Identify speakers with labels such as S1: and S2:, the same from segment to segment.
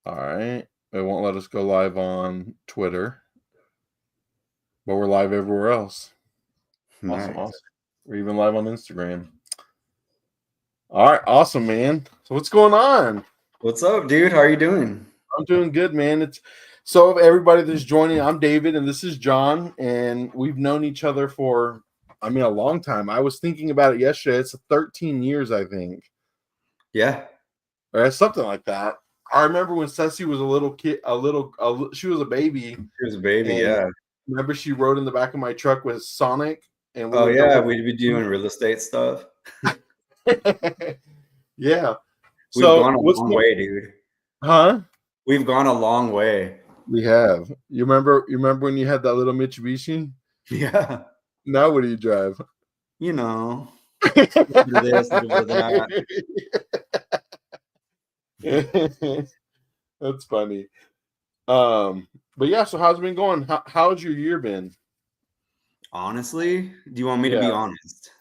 S1: All right. It won't let us go live on Twitter, but we're live everywhere else.
S2: Nice.
S1: Awesome. We're even live on Instagram. All right. Awesome, man. So what's going on?
S2: What's up, dude? How are you doing?
S1: I'm doing good, man. So everybody that's joining, I'm David and this is John, and we've known each other for, a long time. I was thinking about it yesterday. It's 13 years, I think.
S2: Yeah.
S1: Or something like that. I remember when Ceci was a little kid, she was a baby.
S2: She was a baby, yeah.
S1: Remember she rode in the back of my truck with Sonic? And
S2: we'd be doing real estate stuff.
S1: Yeah.
S2: We've gone a long way, dude.
S1: Huh?
S2: We've gone a long way.
S1: We have. You remember when you had that little Mitsubishi?
S2: Yeah.
S1: Now what do you drive?
S2: You know. This, that.
S1: That's funny. But yeah, so how's it been going? How's your year been?
S2: Honestly, do you want me to be honest?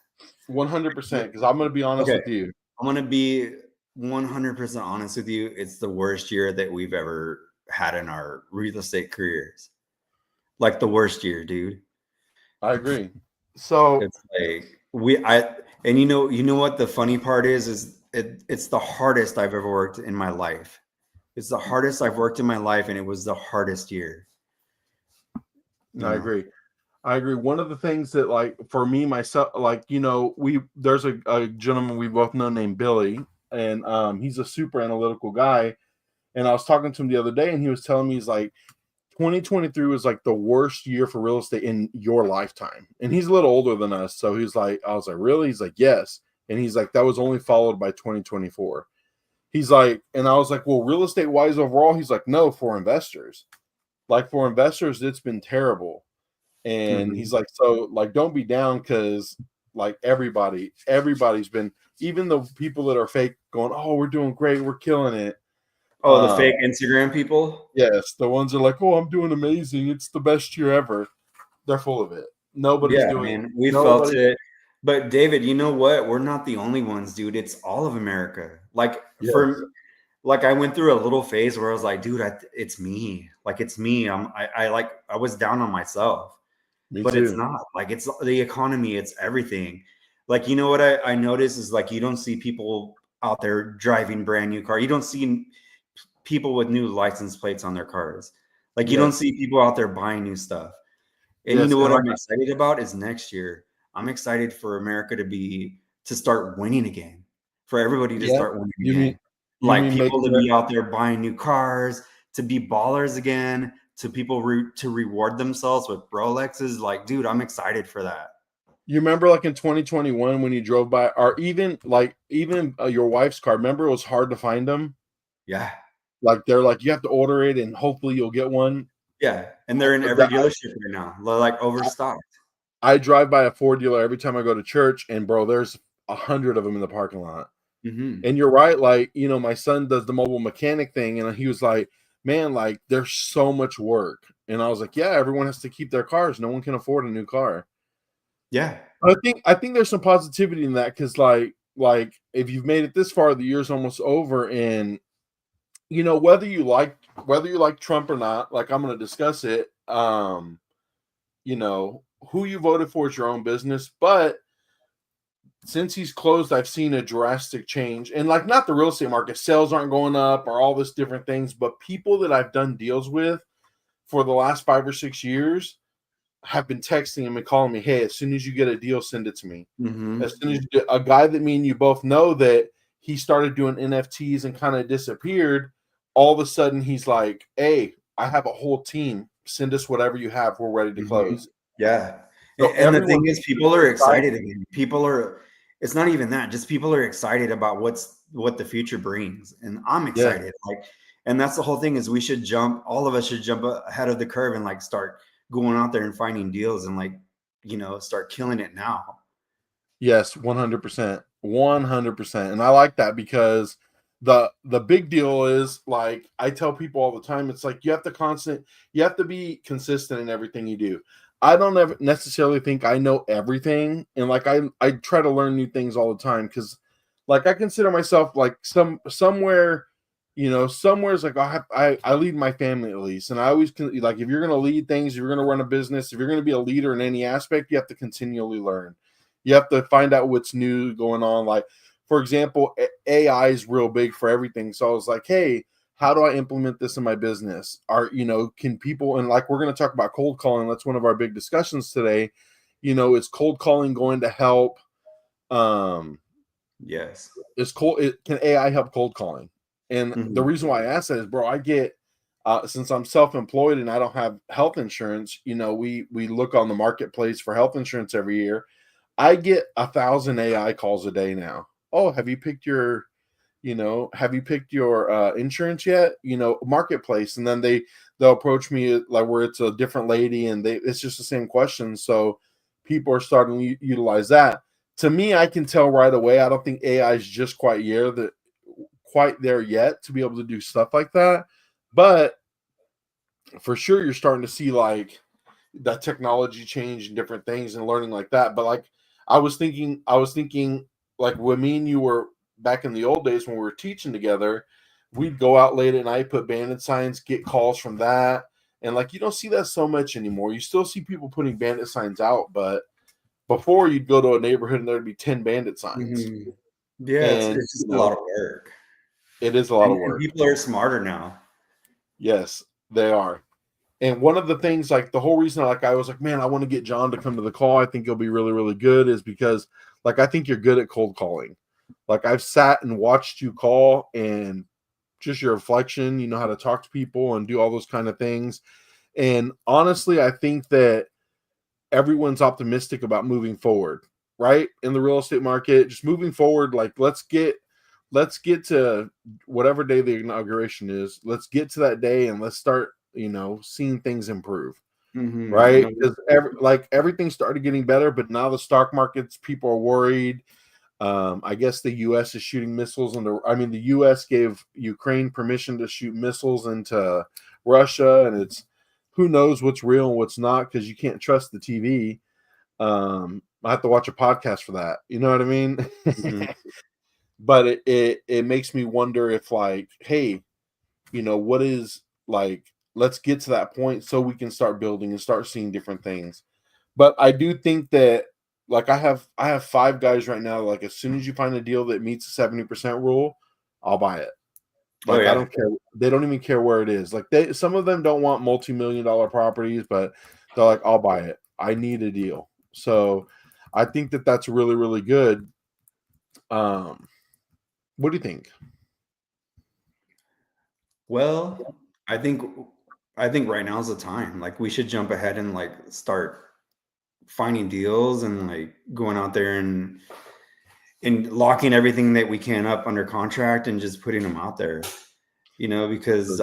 S1: 100%, because I'm going to be honest with you.
S2: I'm going to be 100% honest with you. It's the worst year that we've ever had in our real estate careers. Like the worst year, dude.
S1: I agree. So
S2: it's like and you know what the funny part is it's the hardest I've ever worked in my life. It's the hardest I've worked in my life, and it was the hardest year.
S1: I agree. One of the things that, like, for me, myself, like, there's a gentleman we both know named Billy, and he's a super analytical guy. And I was talking to him the other day, and he was telling me, he's like, 2023 was like the worst year for real estate in your lifetime. And he's a little older than us. So he's like, I was like, really? He's like, yes. And he's like, that was only followed by 2024. He's like, and I was like, well, real estate wise overall, he's like, no, for investors. Like, for investors, it's been terrible. And he's like, so, like, don't be down, because, like, everybody's been, even the people that are fake, going, oh, we're doing great, we're killing it.
S2: Oh, the fake Instagram people?
S1: Yes, the ones are like, oh, I'm doing amazing, it's the best year ever. They're full of it. Nobody's doing it.
S2: We felt it. But David, you know what? We're not the only ones, dude. It's all of America. Like, I went through a little phase where I was like, dude, it's me. Like, it's me. I was down on myself. But it's not. Like, it's the economy. It's everything. Like, you know what I noticed is, like, you don't see people out there driving brand new cars. You don't see people with new license plates on their cars. Like, you don't see people out there buying new stuff. And you know what I'm excited about is next year. I'm excited for America to start winning again. For everybody to start winning again. Like, people to be out there buying new cars, to be ballers again, to people to reward themselves with Rolexes. Like, dude, I'm excited for that.
S1: You remember, like, in 2021 when you drove by, or even your wife's car, remember it was hard to find them?
S2: Yeah.
S1: Like, they're like, you have to order it and hopefully you'll get one.
S2: Yeah. And they're in every dealership right now. They're like overstocked.
S1: I drive by a Ford dealer every time I go to church, and bro, there's 100 of them in the parking lot. And you're right. Like, my son does the mobile mechanic thing, and he was like, man, like, there's so much work. And I was like, yeah, everyone has to keep their cars. No one can afford a new car.
S2: Yeah.
S1: I think there's some positivity in that, because like if you've made it this far, the year's almost over, and whether you like Trump or not, like, I'm going to discuss it. Who you voted for is your own business, but since he's closed, I've seen a drastic change. And, like, not the real estate market, sales aren't going up or all this different things, but people that I've done deals with for the last 5 or 6 years have been texting him and calling me, hey, as soon as you get a deal, send it to me. As soon as a guy that me and you both know that he started doing NFTs and kind of disappeared, all of a sudden he's like, hey, I have a whole team. Send us whatever you have. We're ready to close.
S2: Yeah. So and the thing is, people are excited again. It's not even that, just people are excited about what the future brings. And I'm excited. And that's the whole thing, is all of us should jump ahead of the curve and, like, start going out there and finding deals and, like, start killing it now.
S1: Yes, 100%. 100%. And I like that, because the big deal is, like, I tell people all the time, it's like, you have to be consistent in everything you do. I don't ever necessarily think I know everything, and like I try to learn new things all the time because like I consider myself like somewhere, somewhere's like I lead my family at least, and I always like if you're gonna lead things, if you're gonna run a business, if you're gonna be a leader in any aspect, you have to continually learn. You have to find out what's new going on. Like for example, AI is real big for everything. So I was like, hey, how do I implement this in my business? Can people, and like we're going to talk about cold calling. That's one of our big discussions today. Is cold calling going to help?
S2: Yes.
S1: Can AI help cold calling? And the reason why I ask that is, bro, I get, since I'm self-employed and I don't have health insurance, we look on the marketplace for health insurance every year. I get 1,000 AI calls a day now. Oh, have you picked your insurance yet? Marketplace. And then they'll approach me like where it's a different lady and it's just the same question. So people are starting to utilize that. To me, I can tell right away. I don't think AI is just quite there yet to be able to do stuff like that. But for sure, you're starting to see like that technology change and different things and learning like that. But like I was thinking like when me and you were back in the old days when we were teaching together, we'd go out late at night, put bandit signs, get calls from that. And like you don't see that so much anymore. You still see people putting bandit signs out, but before you'd go to a neighborhood and there'd be 10 bandit signs.
S2: Yeah,
S1: And
S2: it's just a lot of work.
S1: it is a lot of
S2: And
S1: work.
S2: people are smarter now.
S1: Yes, they are. And one of the things, like the whole reason, like I was like, man, I want to get John to come to the call. I think he'll be really, really good, is because, like, I think you're good at cold calling. Like I've sat and watched you call, and just your reflection, you know how to talk to people and do all those kind of things. And honestly, I think that everyone's optimistic about moving forward, right? In the real estate market, just moving forward. Like let's get to whatever day the inauguration is. Let's get to that day and let's start seeing things improve, right? Because everything started getting better, but now the stock markets, people are worried. I guess the U.S. is shooting missiles the U.S. gave Ukraine permission to shoot missiles into Russia, and it's who knows what's real and what's not because you can't trust the TV. I have to watch a podcast for that. You know what I mean? But it makes me wonder if like, hey, what is like, let's get to that point so we can start building and start seeing different things. But I do think that like I have 5 guys right now, like as soon as you find a deal that meets the 70% rule, I'll buy it. Like I don't care. They don't even care where it is. Like some of them don't want multi-million-dollar properties, but they're like, I'll buy it. I need a deal. So I think that that's really, really good. What do you think?
S2: Well, I think right now is the time. Like we should jump ahead and like start finding deals and like going out there and locking everything that we can up under contract and just putting them out there. Because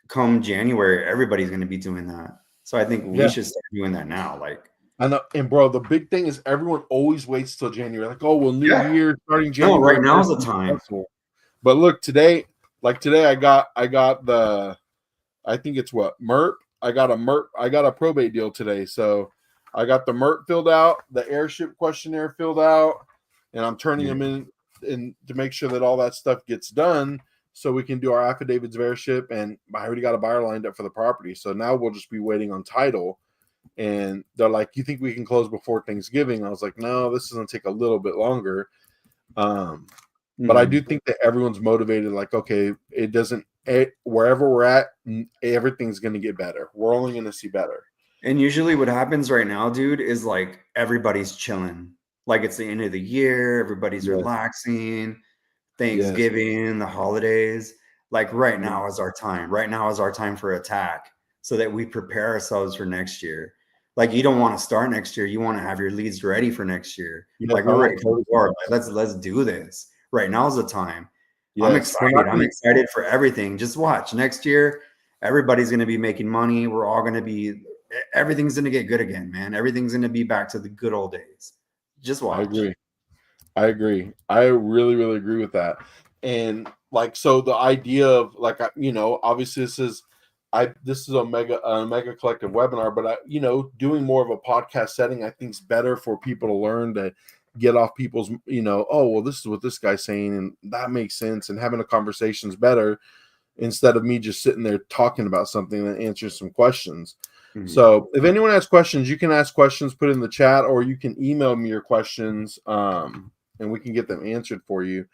S2: come January, everybody's going to be doing that. So I think we should start doing that now. Like,
S1: I know, and bro, the big thing is everyone always waits till January. Like, oh, well, new year starting January.
S2: No, right now is the time.
S1: But look, today, I got the, I think it's what MERP. I got a probate deal today. So I got the MERP filled out, the airship questionnaire filled out, and I'm turning them in to make sure that all that stuff gets done so we can do our affidavits of airship. And I already got a buyer lined up for the property. So now we'll just be waiting on title. And they're like, you think we can close before Thanksgiving? I was like, no, this is going to take a little bit longer. But I do think that everyone's motivated. Like, okay, wherever we're at, everything's going to get better. We're only going to see better.
S2: And usually what happens right now, dude, is like everybody's chilling. Like it's the end of the year. Everybody's relaxing. Thanksgiving, the holidays. Like right now is our time. Right now is our time for attack so that we prepare ourselves for next year. Like you don't want to start next year. You want to have your leads ready for next year. Like we're ready for the war. Like, let's do this. Right now is the time. Yes. I'm excited. I'm excited for everything. Just watch next year. Everybody's going to be making money. We're all going to be, everything's going to get good again, man. Everything's going to be back to the good old days. Just watch.
S1: I agree. I really, really agree with that. And like, so the idea of like, obviously this is this is a mega collective webinar, but doing more of a podcast setting, I think is better for people to learn to get off people's, oh, well, this is what this guy's saying, and that makes sense, and having a conversation is better instead of me just sitting there talking about something and answering some questions. Mm-hmm. So if anyone has questions, you can ask questions, put in the chat, or you can email me your questions, and we can get them answered for you.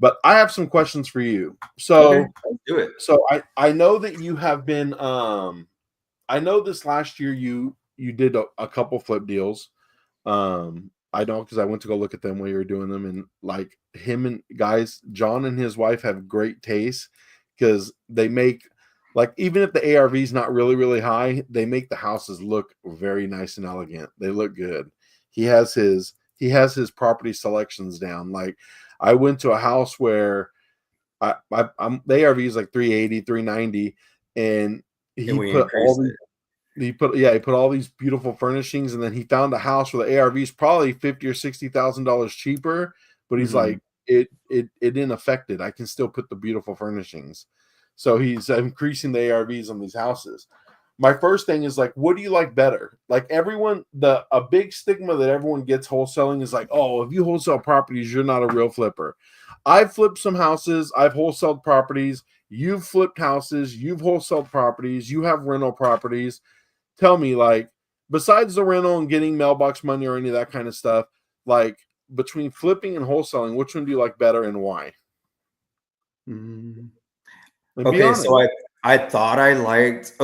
S1: But I have some questions for you. So
S2: okay, let's do it.
S1: So I know that you have been I know this last year you did a couple flip deals. I know because I went to go look at them while you were doing them, and like him and guys, John and his wife have great taste because they make, like, even if the ARV is not really, really high, they make the houses look very nice and elegant. They look good. He has his property selections down. Like, I went to a house where I'm the ARV is like 380, 390, and he put all these beautiful furnishings, and then he found a house where the ARV is probably $50,000 or $60,000 cheaper, but he's like, it didn't affect it. I can still put the beautiful furnishings. So he's increasing the ARVs on these houses. My first thing is, like, what do you like better? Like, a big stigma that everyone gets wholesaling is like, oh, if you wholesale properties, you're not a real flipper. I've flipped some houses. I've wholesaled properties. You've flipped houses. You've wholesaled properties. You have rental properties. Tell me, like, besides the rental and getting mailbox money or any of that kind of stuff, like, between flipping and wholesaling, which one do you like better and why?
S2: Okay, so I thought I liked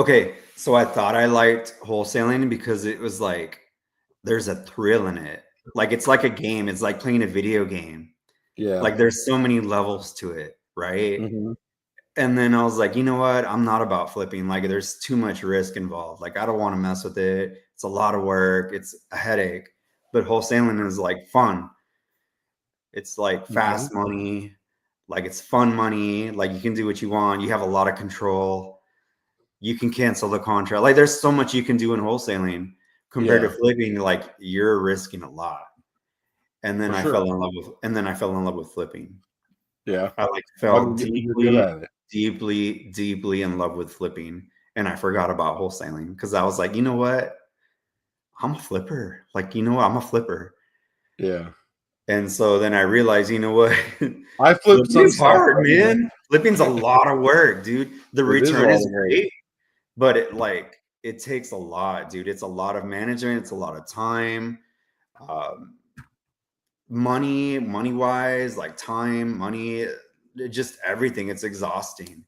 S2: wholesaling because it was like there's a thrill in it. Like, it's like a game. It's like playing a video game.
S1: Yeah.
S2: Like, there's so many levels to it, right? Mm-hmm. And then I was like, you know what? I'm not about flipping. Like, there's too much risk involved. Like, I don't want to mess with it. It's a lot of work. It's a headache. But wholesaling is like fun. It's like fast money. Like, it's fun money. Like, you can do what you want. You have a lot of control. You can cancel the contract. Like, there's so much you can do in wholesaling compared to flipping. Like, you're risking a lot. And then I fell in love with flipping.
S1: Yeah.
S2: I fell deeply in love with flipping. And I forgot about wholesaling because I was like, you know what? I'm a flipper. Like, I'm a flipper.
S1: Yeah.
S2: And so then I realized, you know what?
S1: I flipped some
S2: hard, man. Flipping's a lot of work, dude. The return is great, but it takes a lot, dude. It's a lot of management. It's a lot of time. Money wise, like time, money, just everything. It's exhausting.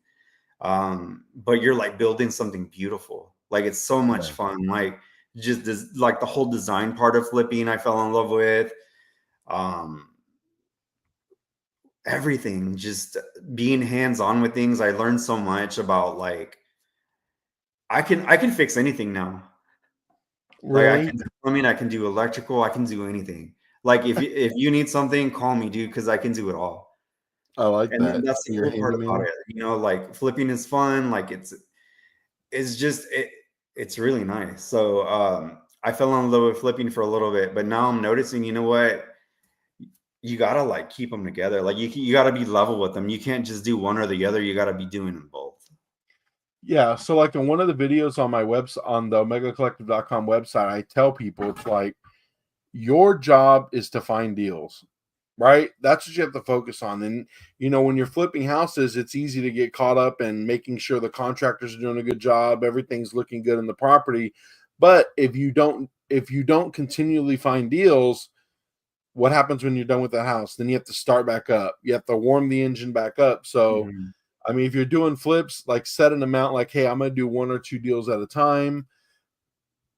S2: But you're like building something beautiful. Like, it's so much fun. Like, just this, like, the whole design part of flipping, I fell in love with. Everything, just being hands-on with things. I learned so much about, like, I can fix anything now.
S1: Really?
S2: Like, I can do electrical, I can do anything. Like, if you need something, call me, dude, because I can do it all.
S1: I like that.
S2: And that's the cool part about it. Like, flipping is fun. Like, it's really nice. So I fell in love with flipping for a little bit, but now I'm noticing, you know what? You gotta, like, keep them together. Like, you gotta be level with them. You can't just do one or the other. You gotta be doing them both.
S1: Yeah. So, like, in one of the videos on my website, on the omegacollective.com website, I tell people, it's like, your job is to find deals, right? That's what you have to focus on. And, when you're flipping houses, it's easy to get caught up in making sure the contractors are doing a good job, everything's looking good in the property. But if you don't continually find deals, what happens when you're done with the house? Then you have to start back up. You have to warm the engine back up. So, I mean, if you're doing flips, like, set an amount, like, hey, I'm going to do 1 or 2 deals at a time,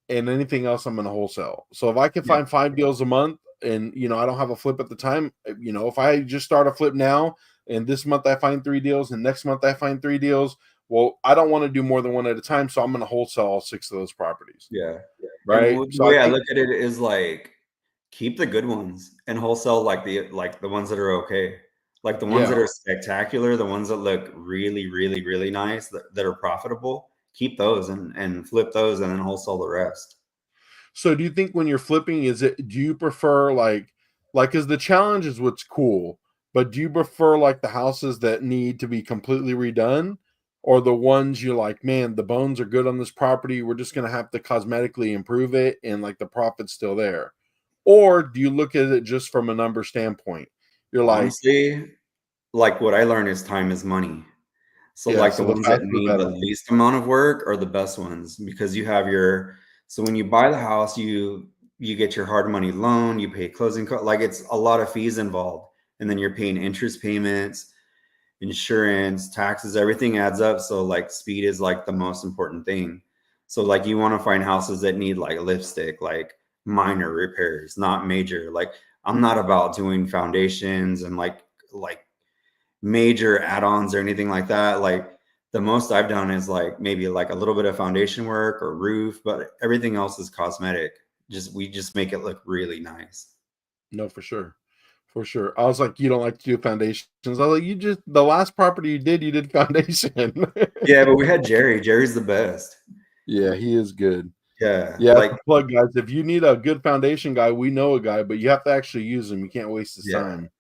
S1: and anything else I'm going to wholesale. So if I can find 5 deals a month, and, I don't have a flip at the time, if I just start a flip now, and this month I find 3 deals, and next month I find 3 deals, well, I don't want to do more than 1 at a time. So I'm going to wholesale all 6 of those properties.
S2: Yeah.
S1: Right.
S2: And the way I look at it is, like, keep the good ones and wholesale the ones that are okay. Like, the ones that are spectacular, the ones that look really, really, really nice, that are profitable, keep those and flip those, and then wholesale the rest.
S1: So do you think when you're flipping, do you prefer like, because the challenge is what's cool, but do you prefer, like, the houses that need to be completely redone, or the ones you're like, man, the bones are good on this property, we're just going to have to cosmetically improve it and like the profit's still there? Or do you look at it just from a number standpoint? You're like,
S2: Honestly, like what I learned is time is money. So
S1: yeah,
S2: like
S1: so
S2: the
S1: the
S2: ones that
S1: faster the
S2: need the
S1: better.
S2: least amount of work are the best ones, because you have your, so when you buy the house, you get your hard money loan, you pay closing costs, like it's a lot of fees involved. And then you're paying interest payments, insurance, taxes, everything adds up. So like speed is like the most important thing. So like you want to find houses that need like lipstick, like minor repairs, not major. Like I'm not about doing foundations and like major add-ons or anything like that. Like the most I've done is like maybe like a little bit of foundation work or roof, but everything else is cosmetic. Just we just make it look really nice.
S1: No, for sure. For sure. I was like, you don't like to do foundations. I was like, you just, the last property you did foundation.
S2: Yeah, but we had Jerry. Jerry's the best.
S1: Yeah, he is good.
S2: Yeah,
S1: Yeah,
S2: like
S1: that's a plug, guys. If you need a good foundation guy, we know a guy, but you have to actually use him. You can't waste his
S2: yeah.
S1: time.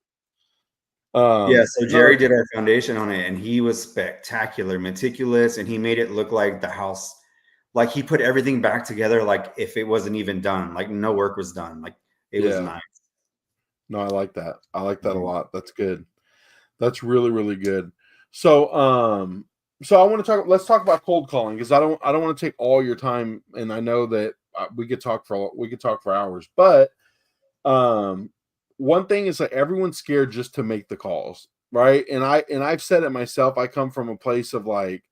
S2: Yeah, so
S1: No,
S2: Jerry did our foundation on it and he was spectacular, meticulous, and he made it look like the house, like he put everything back together like if it wasn't even done, like no work was done. Like it was
S1: yeah.
S2: nice.
S1: No, I like that. I like that a
S2: Mhm.
S1: lot. That's good. That's really, really good. So, so I want to talk. Let's talk about cold calling because I don't want to take all your time, and I know that we could talk for hours. But um, one thing is like everyone's scared just to make the calls, right? I've said it myself. I come from a place of like,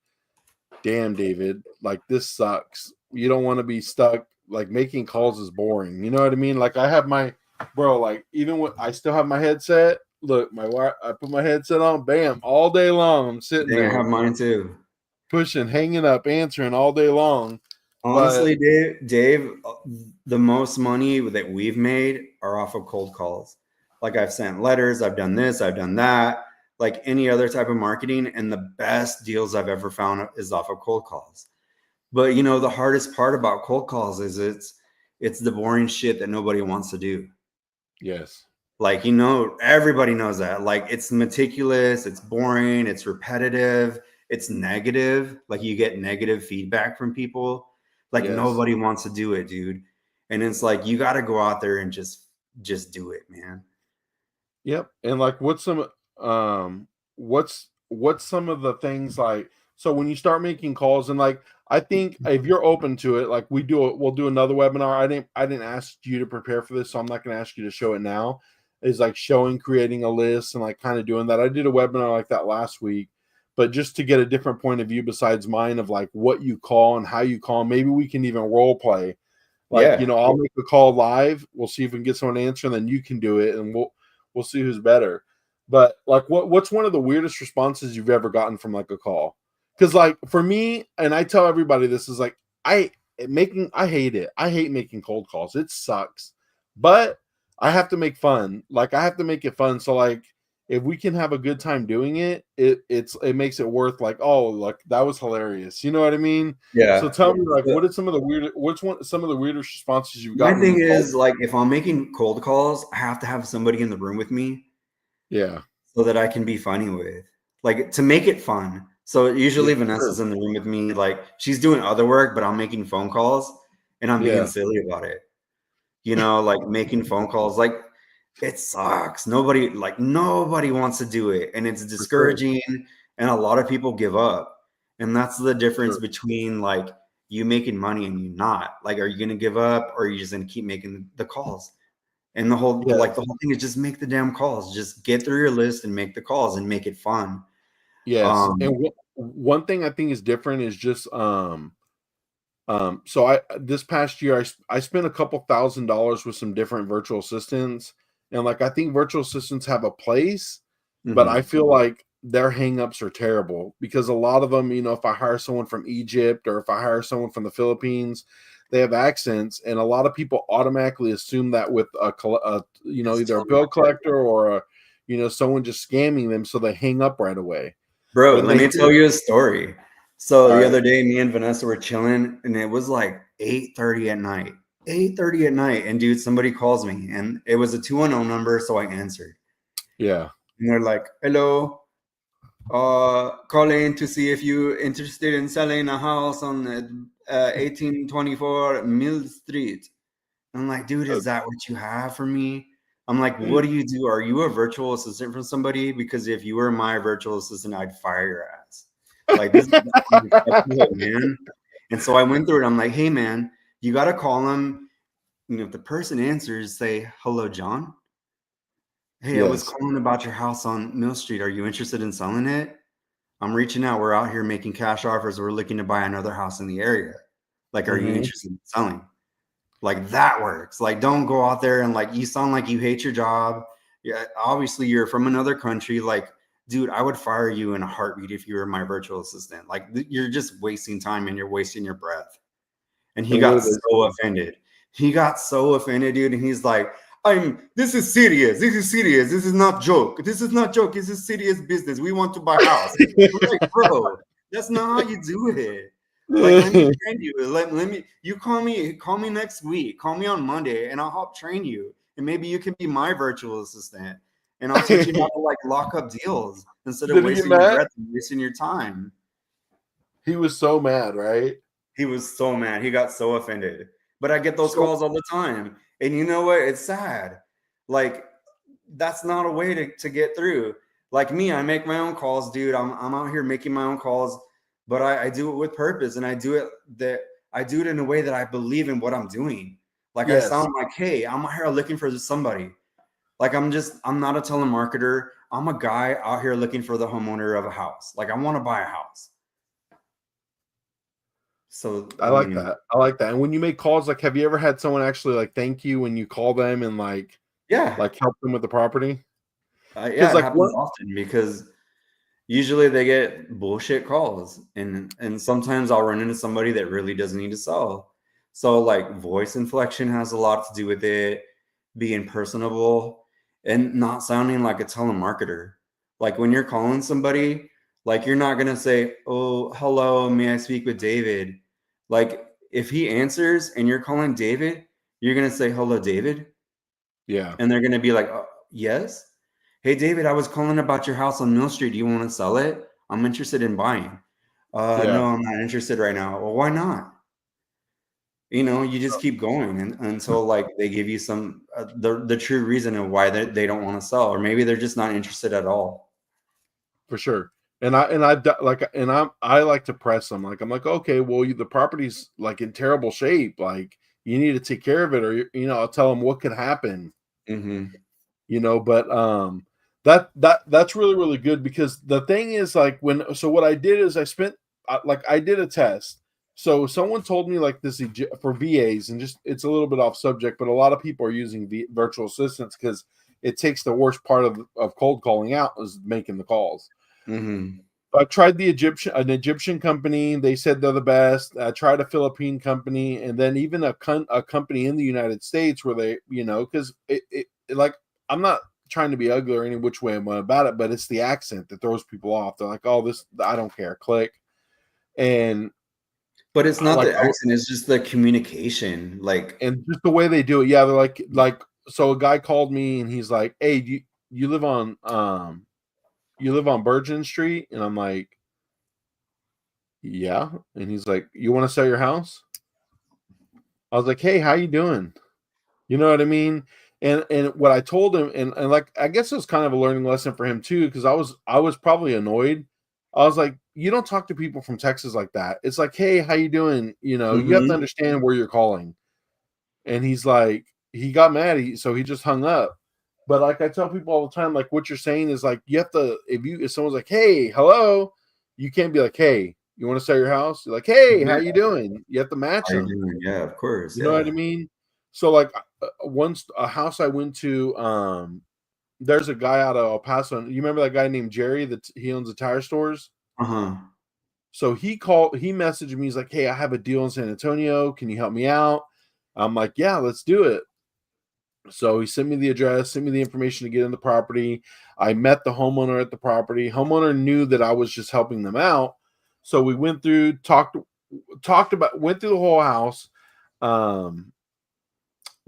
S1: damn, David, like this sucks. You don't want to be stuck. Like making calls is boring. You know what I mean? Like I have my bro. Like even when I still have my headset. Look, I put my headset on. Bam, all day long. I'm sitting
S2: Dang, I have
S1: there
S2: mine too.
S1: pushing, hanging up, answering all day long. But
S2: Honestly, Dave, the most money that we've made are off of cold calls. Like I've sent letters, I've done this, I've done that, like any other type of marketing, and the best deals I've ever found is off of cold calls. But you know, the hardest part about cold calls is it's the boring shit that nobody wants to do.
S1: yes,
S2: Like, you know, everybody knows that. Like it's meticulous, it's boring, it's repetitive, it's negative. Like you get negative feedback from people. Like
S1: yes.
S2: nobody wants to do it, dude. And it's like you got to go out there and just do it, man.
S1: Yep. And like um what's some of the things like so when you start making calls and like I think if you're open to it, like we'll do another webinar. I didn't ask you to prepare for this, so I'm not gonna ask you to show it now. Is like showing creating a list and like kind of doing that. I did a webinar like that last week, but just to get a different point of view besides mine of like what you call and how you call, maybe we can even role play. Like, you
S2: Yeah.
S1: know, I'll make a call live. We'll see if we can get someone to answer, and then you can do it, and we'll see who's better. But like, what's one of the weirdest responses you've ever gotten from like a call? Because like for me, and I tell everybody this is like I hate it. I hate making cold calls. It sucks, but I have to make fun. Like I have to make it fun. So like if we can have a good time doing it, it makes it worth like, oh, like that was hilarious. You know what I mean? So
S2: Yeah.
S1: tell me, like,
S2: So
S1: what's one some of the weirdest responses you've
S2: my
S1: gotten when
S2: thing
S1: you called?
S2: is like if I'm making cold calls, I have to have somebody in the room with me
S1: Yeah,
S2: so that I can be funny with, like to make it fun. So
S1: yeah,
S2: usually
S1: sure.
S2: Vanessa's in the room with me, like she's doing other work, but I'm making phone calls and I'm being
S1: Yeah,
S2: silly about it. You know, like making phone calls, like it sucks. Nobody wants to do it, and it's
S1: for sure,
S2: discouraging, and a lot of people give up. And that's the
S1: for
S2: difference
S1: sure.
S2: between like you making money and you not. Like, are you gonna give up or are you just gonna keep making the calls? And
S1: Yes,
S2: the whole thing is just make the damn calls. Just get through your list and make the calls and make it fun.
S1: yes.
S2: Um,
S1: And one thing I think is different is just so I this past year I spent a couple $1,000s with some different virtual assistants, and like I think virtual assistants have a place, but I
S2: mhm.
S1: feel like their hangups are terrible because a lot of them, you know, if I hire someone from Egypt or if I hire someone from the Philippines, they have accents, and a lot of people automatically assume that with a you know
S2: It's
S1: either a
S2: totally
S1: bill collector or a you know someone just scamming them, so they hang up right away
S2: Bro,
S1: when
S2: let
S1: they
S2: me
S1: hear.
S2: tell you a story. So
S1: All
S2: the
S1: right,
S2: other day, me and Vanessa were chilling, and it was like 8:30 at night. 8:30 at night, and dude, somebody calls me, and it was a 210 number, so I answered.
S1: yeah,
S2: And they're like, "Hello." calling to see if you're interested in selling a house on 1824 Mill Street. I'm like, dude, is that what you have for me? I'm like, what do you do? Are you a virtual assistant from somebody? Because if you were my virtual assistant, I'd fire your ass. Like, this is unacceptable, man. And so I went through it. I'm like, hey, man, you got to call them. You know, if the person answers, say, hello, John. Hey, I was
S1: Yes.
S2: calling about your house on Mill Street. Are you interested in selling it? I'm reaching out. We're out here making cash offers. We're looking to buy another house in the area. Like, are you interested in selling? Like, that works. Like, don't go out there and like, you sound like you hate your job. Yeah, obviously you're from another country. Like, dude, I would fire you in a heartbeat if you were my virtual assistant. Like, you're just wasting time and you're wasting your breath. And he
S1: It
S2: got
S1: really is.
S2: so offended. He got so offended, dude. And he's like, this is serious. This is serious. This is not joke. This is not joke. This is serious business. We want to buy a house. I'm like, bro, that's not how you do it. Like, let me train you. Let me, you call me next week. Call me on Monday and I'll help train you. And maybe you can be my virtual assistant. And I'll teach you how to like lock up deals instead of
S1: Did he get
S2: wasting your
S1: mad?
S2: breath and wasting your time.
S1: He was so mad, right?
S2: He was so mad. He got so offended. But I get those
S1: So
S2: calls all the time. And you know what? It's sad. Like, that's not a way to get through. Like me, I make my own calls, dude. I'm out here making my own calls, but I do it with purpose, and I do it in a way that I believe in what I'm doing. Like, I
S1: yes,
S2: sound like, hey, I'm out here looking for somebody. Like, I'm not a telemarketer. I'm a guy out here looking for the homeowner of a house. Like, I want to buy a house. So
S1: I
S2: I
S1: like
S2: mean,
S1: that. I like that. And when you make calls, like, have you ever had someone actually like thank you when you call them and
S2: yeah.
S1: like help them with the property?
S2: Yeah,
S1: Because
S2: it
S1: like
S2: happens
S1: what?
S2: often because usually they get bullshit calls, and sometimes I'll run into somebody that really doesn't need to sell. So like voice inflection has a lot to do with it, being personable and not sounding like a telemarketer. Like when you're calling somebody, like you're not gonna say, "Oh, hello, may I speak with David?" Like if he answers and you're calling David, you're gonna say, "Hello, David."
S1: Yeah.
S2: And they're going to be like, oh, yes. Hey, David, I was calling about your house on Mill Street. Do you want to sell it? I'm interested in buying. No,
S1: Yeah.
S2: I'm not interested right now. Well, why not? You know, you just keep going until like they give you some the true reason of why they don't want to sell, or maybe they're just not interested at all.
S1: For sure. I like to press them. Like I'm like, okay, well, the property's like in terrible shape. Like you need to take care of it, or I'll tell them what could happen.
S2: Mm-hmm.
S1: But that's really really good because the thing is like what I did is I did a test. So someone told me like this for VAs, and just it's a little bit off subject, but a lot of people are using virtual assistants because it takes the worst part of cold calling out is making the calls.
S2: Mm-hmm.
S1: I tried an Egyptian company. They said they're the best. I tried a Philippine company, and then even a company in the United States where they, because like I'm not trying to be ugly or any which way about it, but it's the accent that throws people off. They're like, "Oh, this I don't care." Click, and
S2: But it's not
S1: like,
S2: the accent; it's just the communication. Like,
S1: and just the way they do it. Yeah, they're like. So a guy called me and he's like, "Hey, you live on Virgin Street?" And I'm like, yeah. And he's like, you want to sell your house? I was like, hey, how you doing? You know what I mean? And what I told him, and like I guess it was kind of a learning lesson for him too, because I was probably annoyed. I was like, you don't talk to people from Texas like that. It's like, hey, how you doing? You have to
S2: mm-hmm.
S1: understand where you're calling. And he's like, he got mad, so he just hung up. But like I tell people all the time, like what you're saying is like you have to if someone's like, hey, hello, you can't be like, hey, you want to sell your house? You're like, hey, how
S2: Yeah.
S1: you doing? You have to match
S2: How you
S1: them.
S2: doing? Yeah, of course.
S1: You know what I
S2: Yeah.
S1: mean? So like once a house I went to, there's a guy out of El Paso. You remember that guy named Jerry that he owns the tire stores?
S2: Uh-huh.
S1: So he messaged me. He's like, hey, I have a deal in San Antonio. Can you help me out? I'm like, yeah, let's do it. So he sent me the address, sent me the information to get in the property. I met the homeowner at the property. Homeowner knew that I was just helping them out. So we went through, went through the whole house. Um,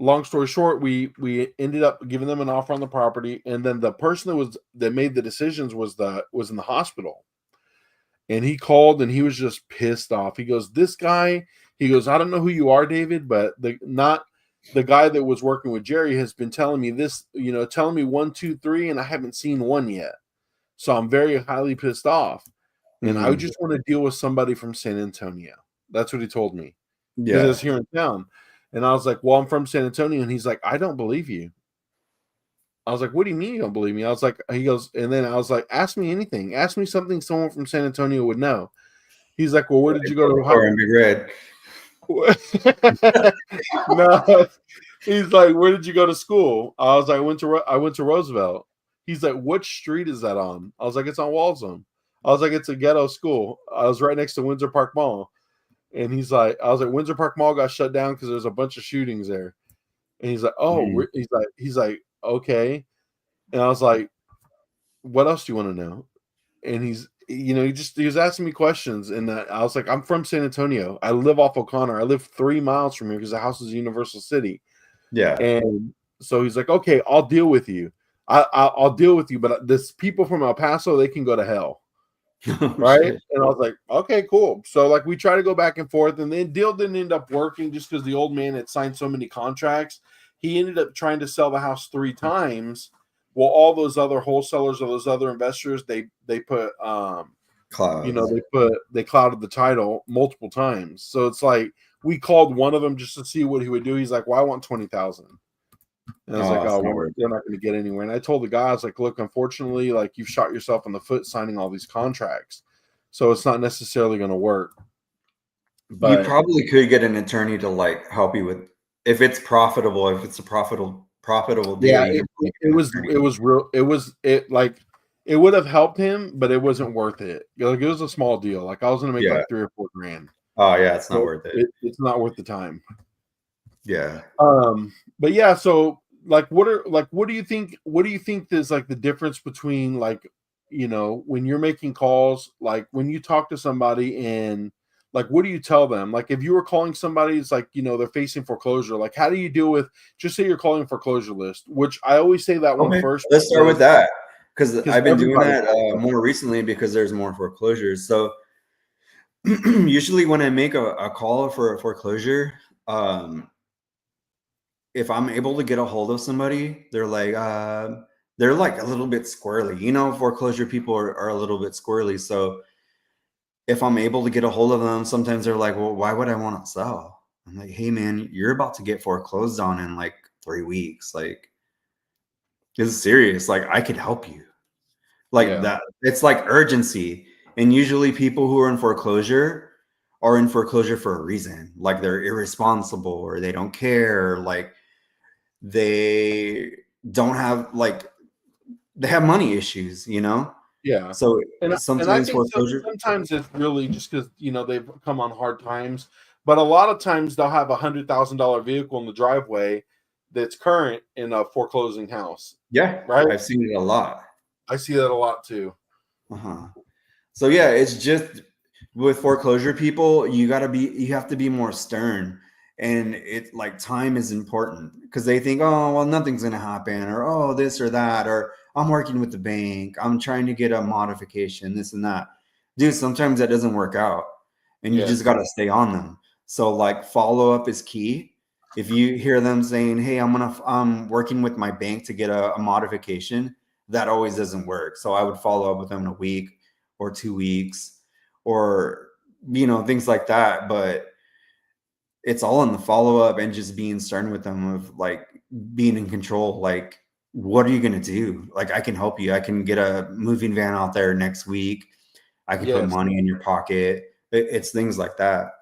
S1: long story short, we ended up giving them an offer on the property, and then the person that made the decisions was in the hospital, and he called and he was just pissed off. He goes, "This guy," he goes, "I don't know who you are, David, but the guy that was working with Jerry has been telling me this, telling me 1, 2, 3, and I haven't seen one yet. So I'm very highly pissed off, and I just want to deal with somebody from San Antonio." That's what he told me, because
S2: Yeah.
S1: it's here in town. And I was like, "Well, I'm from San Antonio," and he's like, "I don't believe you." I was like, "What do you mean you don't believe me?" I was like, he goes, and then I was like, "Ask me anything. Ask me something someone from San Antonio would know." He's like, "Well, where did you go to high?"
S2: And be red.
S1: No, he's like, "Where did you go to school?" I was like, I went to Roosevelt." He's like, "Which street is that on?" I was like, "It's on Walsham." I was like, "It's a ghetto school." I was right next to Windsor Park Mall. And I was like, "Windsor Park Mall got shut down because there's a bunch of shootings there." And he's like, "Oh," he's like, "Okay." And I was like, "What else do you want to know?" And he was asking me questions, and I was like, "I'm from San Antonio. I live off O'Connor. I live 3 miles from here because the house is Universal City."
S2: Yeah.
S1: And so he's like, "Okay, I'll deal with you. I'll deal with you, but this people from El Paso, they can go to hell."
S2: Oh,
S1: Right?
S2: shit.
S1: And I was like, "Okay, cool." So like we try to go back and forth, and the deal didn't end up working just because the old man had signed so many contracts. He ended up trying to sell the house 3 times. Well, all those other wholesalers or those other investors, they put
S2: Clouds.
S1: they clouded the title multiple times. So it's like we called one of them just to see what he would do. He's like, "Well, I want 20,000." And I was like,
S2: Oh, it's
S1: "Oh,
S2: not
S1: well,
S2: worth
S1: they're
S2: it.
S1: not going to get anywhere." And I told the guy, I was like, "Look, unfortunately, like you've shot yourself in the foot signing all these contracts, so it's not necessarily going to work."
S2: You
S1: But
S2: probably could get an attorney to like help you with if it's profitable, if it's a profitable deal,
S1: yeah,
S2: you can probably
S1: it
S2: get an
S1: was
S2: attorney.
S1: it was real. It like it would have helped him, but it wasn't worth it. Like it was a small deal. Like I was going to make
S2: Yeah.
S1: like 3 or 4 grand.
S2: Oh yeah, it's not
S1: So
S2: worth it.
S1: it's not worth the time.
S2: Yeah.
S1: But yeah, so like what do you think is like the difference between like when you're making calls, like when you talk to somebody, and like what do you tell them? Like if you were calling somebody, it's like they're facing foreclosure, like how do you deal with, just say you're calling foreclosure list, which I always say that one
S2: Okay.
S1: first,
S2: Let's start with that because
S1: because
S2: I've been doing
S1: everybody
S2: that
S1: calls them.
S2: more recently because there's more foreclosures. So usually when I make a call for a foreclosure, um, if I'm able to get a hold of somebody, they're like a little bit squirrely. Foreclosure people are a little bit squirrely. So if I'm able to get a hold of them, sometimes they're like, "Well, why would I want to sell?" I'm like, "Hey, man, you're about to get foreclosed on in like 3 weeks. Like, this is serious. Like, I could help you." Like
S1: Yeah,
S2: that. It's like urgency. And usually people who are in foreclosure for a reason. Like they're irresponsible or they don't care. Like they don't have like they have money issues.
S1: yeah.
S2: So
S1: And I
S2: sometimes
S1: think
S2: foreclosure.
S1: sometimes it's really just because they've come on hard times, but a lot of times they'll have $100,000 vehicle in the driveway that's current in a foreclosing house,
S2: Yeah,
S1: right?
S2: I've seen it a lot.
S1: I see that a lot too.
S2: Uh-huh. So yeah, it's just with foreclosure people, you have to be more stern. And it like time is important because they think, oh, well, nothing's gonna happen, or oh, this or that, or I'm working with the bank, I'm trying to get a modification, this and that. Dude, sometimes that doesn't work out and you just
S1: Yes.
S2: gotta stay on them. So like follow up is key. If you hear them saying, hey, I'm working with my bank to get a modification, that always doesn't work. So I would follow up with them in a week or 2 weeks or things like that. But it's all in the follow-up and just being stern with them of like being in control. Like, what are you going to do? Like, I can help you. I can get a moving van out there next week. I can put
S1: Yes.
S2: money in your pocket. It's things like that.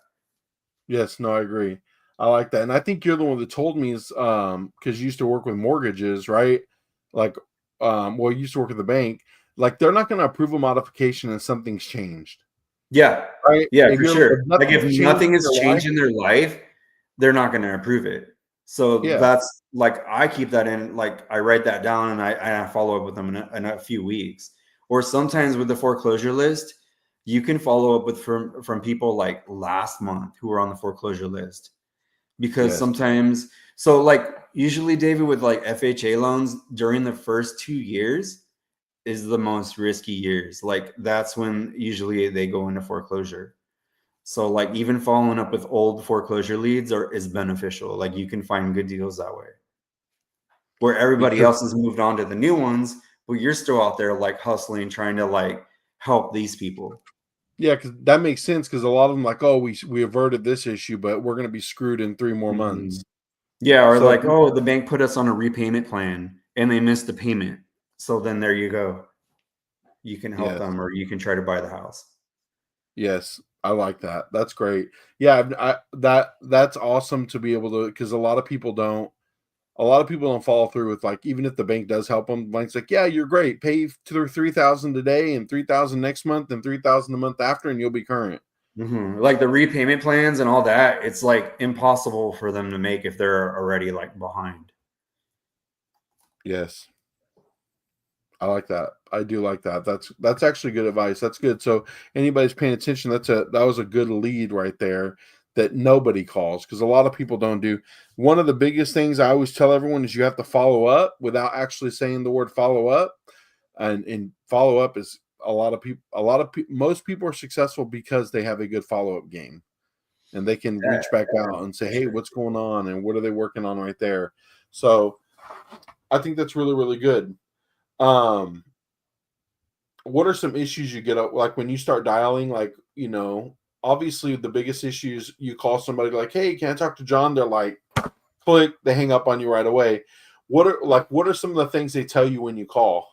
S1: Yes. No, I agree. I like that. And I think you're the one that told me is because you used to work with mortgages, right? Like well, you used to work at the bank. Like they're not going to approve a modification and something's changed.
S2: Yeah.
S1: Right?
S2: Yeah,
S1: If
S2: for
S1: you're
S2: sure.
S1: if
S2: Like if
S1: nothing's changed
S2: nothing
S1: in
S2: has
S1: your life,
S2: changed in their life, they're not going to approve it. So
S1: yeah.
S2: that's like I keep that in, like I write that down and I follow up with them in a few weeks. Or sometimes with the foreclosure list, you can follow up with from people like last month who were on the foreclosure list because sometimes, so like usually, David, with like FHA loans during the first 2 years is the most risky years. Like that's when usually they go into foreclosure. So like even following up with old foreclosure leads is beneficial. Like you can find good deals that way. Where everybody else has moved on to the new ones, but you're still out there like hustling, trying to like help these people.
S1: Yeah, because that makes sense. Because a lot of them like, oh, we averted this issue, but we're going to be screwed in 3 more months.
S2: Yeah, or so, like, oh, the bank put us on a repayment plan and they missed the payment. So then there you go. You can help them, or you can try to buy the house.
S1: Yes, I like that. That's great. Yeah, that's awesome to be able to, because a lot of people don't follow through with, like, even if the bank does help them, the bank's like, yeah, you're great. Pay through $3,000 today and $3,000 next month and $3,000 the month after, and you'll be current.
S2: Like the repayment plans and all that, it's like impossible for them to make if they're already like behind.
S1: Yes. I like that. I do like that. That's actually good advice. That's good. So anybody's paying attention, that was a good lead right there that nobody calls, because a lot of people don't do. One of the biggest things I always tell everyone is you have to follow up without actually saying the word follow up. And follow up is most people are successful because they have a good follow-up game, and they can reach back out and say, hey, what's going on and what are they working on right there. So I think that's really, really good. What are some issues you get up, like when you start dialing, like, obviously the biggest issues, you call somebody like, hey, can I talk to John? They're like, click, they hang up on you right away. What are some of the things they tell you when you call?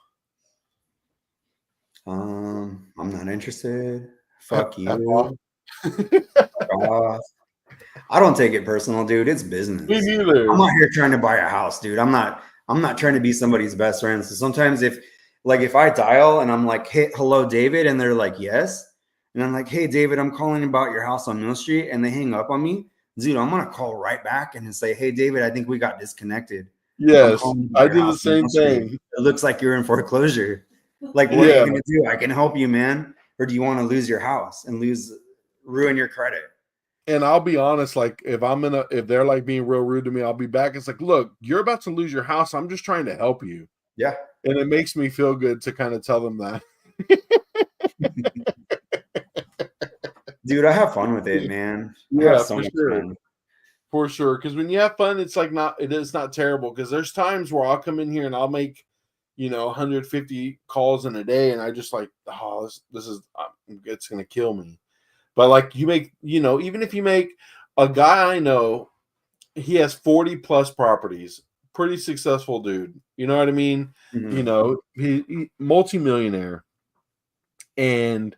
S2: I'm not interested. Fuck you. I don't take it personal, dude. It's business.
S1: Me neither.
S2: I'm not here trying to buy a house, dude. I'm not trying to be somebody's best friend. So sometimes if I dial and I'm like, hey, hello, David, and they're like, yes. And I'm like, hey, David, I'm calling about your house on Mill Street, and they hang up on me. Dude, I'm going to call right back and say, hey, David, I think we got disconnected.
S1: Yes, I do the same thing.
S2: It looks like you're in foreclosure. Like, what are you going to do? I can help you, man. Or do you want to lose your house and ruin your credit?
S1: And I'll be honest, like if they're like being real rude to me, I'll be back. It's like, look, you're about to lose your house. I'm just trying to help you.
S2: Yeah.
S1: And it makes me feel good to kind of tell them that.
S2: Dude, I have fun with it, man.
S1: Yeah, for sure. For sure. Because when you have fun, it's like it is not terrible. Because there's times where I'll come in here and I'll make, 150 calls in a day, and I just like, oh, this is it's gonna kill me. But like you make, even if you make, a guy I know, he has 40 plus properties, pretty successful dude. You know what I mean?
S2: Mm-hmm.
S1: He multimillionaire, and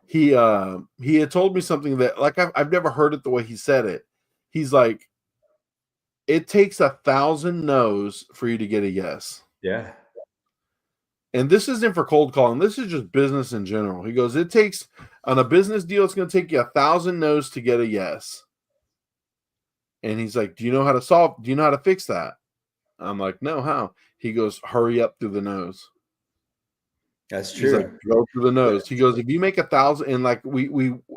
S1: he had told me something that, like, I've never heard it the way he said it. He's like, it takes 1,000 no's for you to get a yes.
S2: Yeah.
S1: And this isn't for cold calling. This is just business in general. He goes, it takes, on a business deal, it's going to take you 1,000 no's to get a yes. And he's like, do you know how to fix that? I'm like, no, how? He goes, hurry up through the no's.
S2: That's true.
S1: He's like, go through the nose. He goes, if you make 1,000, and like